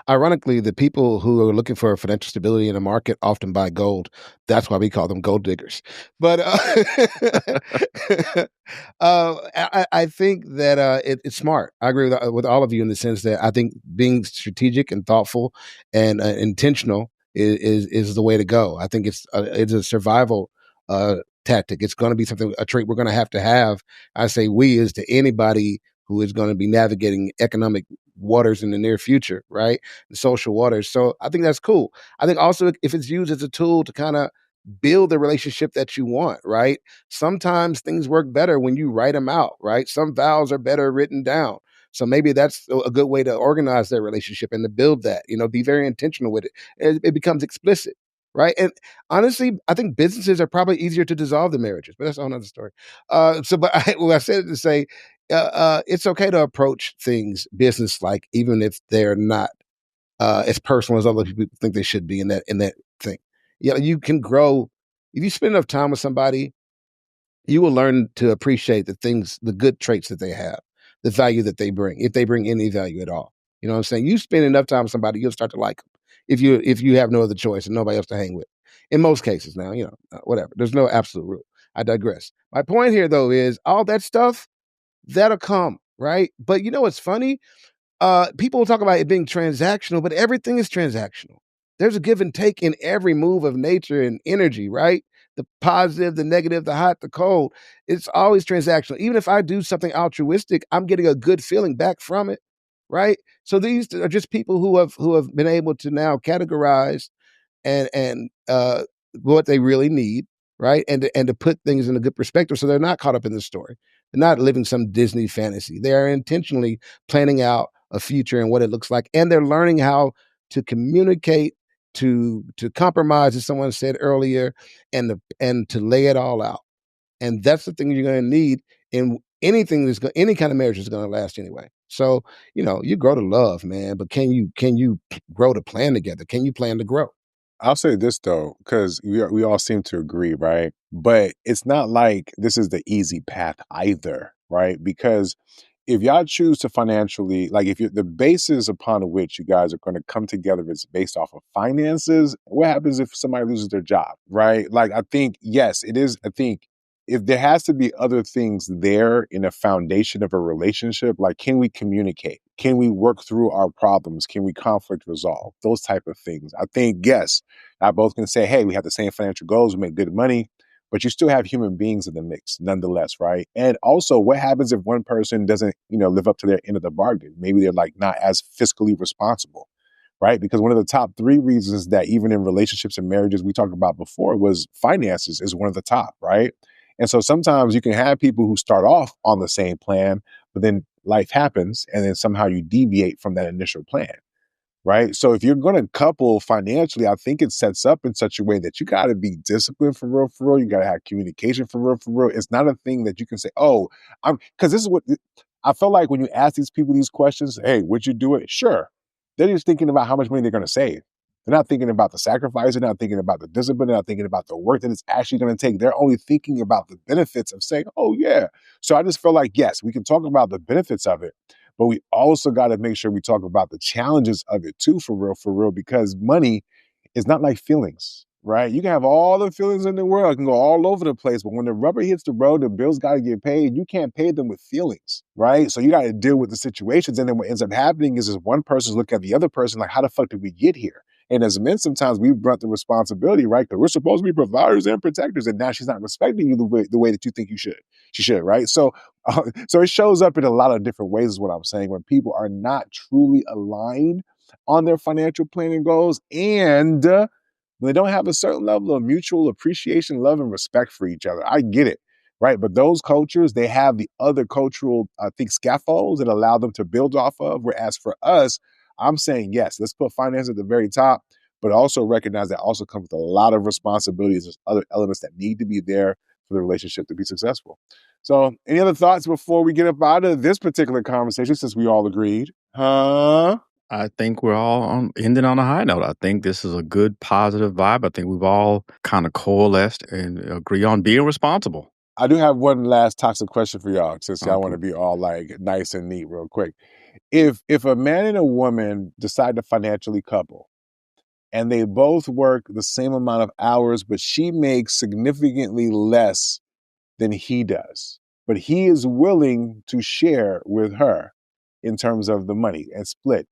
Ironically, the people who are looking for financial stability in the market often buy gold. That's why we call them gold diggers. But I think that it's smart. I agree with all of you in the sense that I think being strategic and thoughtful and intentional is the way to go. I think it's a survival tactic. It's going to be something, a trait we're going to have. I say we is to anybody who is going to be navigating economic waters in the near future, right? The social waters. So I think that's cool. I think also if it's used as a tool to kind of build the relationship that you want, right? Sometimes things work better when you write them out, right? Some vows are better written down. So maybe that's a good way to organize their relationship and to build that, be very intentional with it. It becomes explicit, right? And honestly, I think businesses are probably easier to dissolve than marriages, but that's another story. But I said it to say, it's okay to approach things business like, even if they're not as personal as other people think they should be in that thing. You can grow if you spend enough time with somebody. You will learn to appreciate the good traits that they have, the value that they bring, if they bring any value at all. You know what I'm saying? You spend enough time with somebody, you'll start to like them if you have no other choice and nobody else to hang with. In most cases, now whatever. There's no absolute rule. I digress. My point here, though, is all that stuff that'll come, right? But you know what's funny? People talk about it being transactional, but everything is transactional. There's a give and take in every move of nature and energy, right? The positive, the negative, the hot, the cold. It's always transactional. Even if I do something altruistic, I'm getting a good feeling back from it, right? So these are just people who have been able to now categorize and what they really need, right? And to put things in a good perspective, so they're not caught up in the story. They're not living some Disney fantasy. They are intentionally planning out a future and what it looks like, and they're learning how to communicate, to compromise, as someone said earlier, and to lay it all out. And that's the thing you're going to need in anything any kind of marriage is going to last anyway. So you grow to love, man, but can you grow to plan together? Can you plan to grow? I'll say this though, because we all seem to agree, right? But it's not like this is the easy path either, right? Because if y'all choose to financially, like if you the basis upon which you guys are going to come together is based off of finances, what happens if somebody loses their job, right? Like I think, yes, it is. I think if there has to be other things there in a foundation of a relationship, like can we communicate? Can we work through our problems? Can we conflict resolve? Those type of things. I think, yes, I both can say, hey, we have the same financial goals, we make good money, but you still have human beings in the mix nonetheless, right? And also what happens if one person doesn't, live up to their end of the bargain? Maybe they're like not as fiscally responsible, right? Because one of the top three reasons that even in relationships and marriages we talked about before was finances is one of the top, right? And so sometimes you can have people who start off on the same plan, but then life happens and then somehow you deviate from that initial plan, right? So if you're going to couple financially, I think it sets up in such a way that you got to be disciplined for real, for real. You got to have communication for real, for real. It's not a thing that you can say, oh, because this is what I feel like when you ask these people these questions, hey, would you do it? Sure. They're just thinking about how much money they're going to save. They're not thinking about the sacrifice. They're not thinking about the discipline. They're not thinking about the work that it's actually going to take. They're only thinking about the benefits of saying, oh, yeah. So I just feel like, yes, we can talk about the benefits of it, but we also got to make sure we talk about the challenges of it too, for real, because money is not like feelings, right? You can have all the feelings in the world, it can go all over the place, but when the rubber hits the road, the bills got to get paid. You can't pay them with feelings, right? So you got to deal with the situations. And then what ends up happening is one person's looking at the other person like, how the fuck did we get here? And as men, sometimes we brought the responsibility, right? Because we're supposed to be providers and protectors, and now she's not respecting you the way that you think you should. She should, right? So it shows up in a lot of different ways, is what I'm saying, when people are not truly aligned on their financial planning goals and when they don't have a certain level of mutual appreciation, love, and respect for each other. I get it, right? But those cultures, they have the other cultural, I think, scaffolds that allow them to build off of. Whereas for us, I'm saying, yes, let's put finance at the very top, but also recognize that also comes with a lot of responsibilities. There's other elements that need to be there for the relationship to be successful. So any other thoughts before we get up out of this particular conversation, since we all agreed? Huh? I think we're all ending on a high note. I think this is a good, positive vibe. I think we've all kind of coalesced and agree on being responsible. I do have one last toxic question for y'all, since y'all want Okay. to be all like nice and neat real quick. If a man and a woman decide to financially couple and they both work the same amount of hours, but she makes significantly less than he does, but he is willing to share with her in terms of the money and split,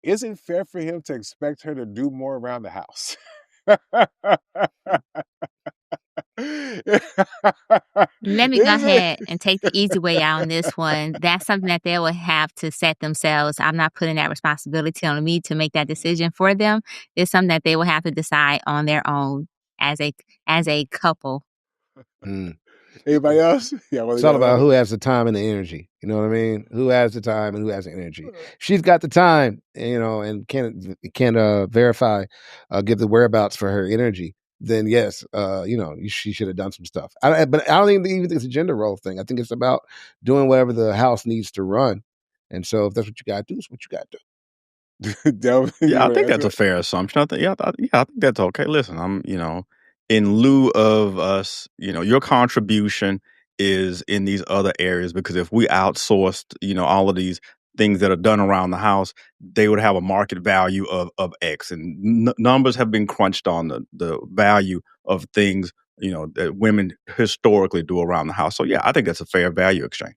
is it fair for him to expect her to do more around the house? Let me go Is it? ahead and take the easy way out on this one. That's something that they will have to set themselves. I'm not putting that responsibility on me to make that decision for them. It's something that they will have to decide on their own as a couple. Mm. Anybody else? Yeah, well, It's all that about one. who has the time and the energy. You know what I mean? Who has the time and who has the energy? She's got the time, and can verify, give the whereabouts for her energy. Then yes, she should have done some stuff. But I don't even think it's a gender role thing. I think it's about doing whatever the house needs to run. And so if that's what you got to do, it's what you got to do. Delvin, you Yeah, I want to think answer that's a it? fair assumption. I think that's okay. Listen, in lieu of us, your contribution is in these other areas because if we outsourced, all of these things that are done around the house, they would have a market value of X, and numbers have been crunched on the value of things, that women historically do around the house. So yeah, I think that's a fair value exchange.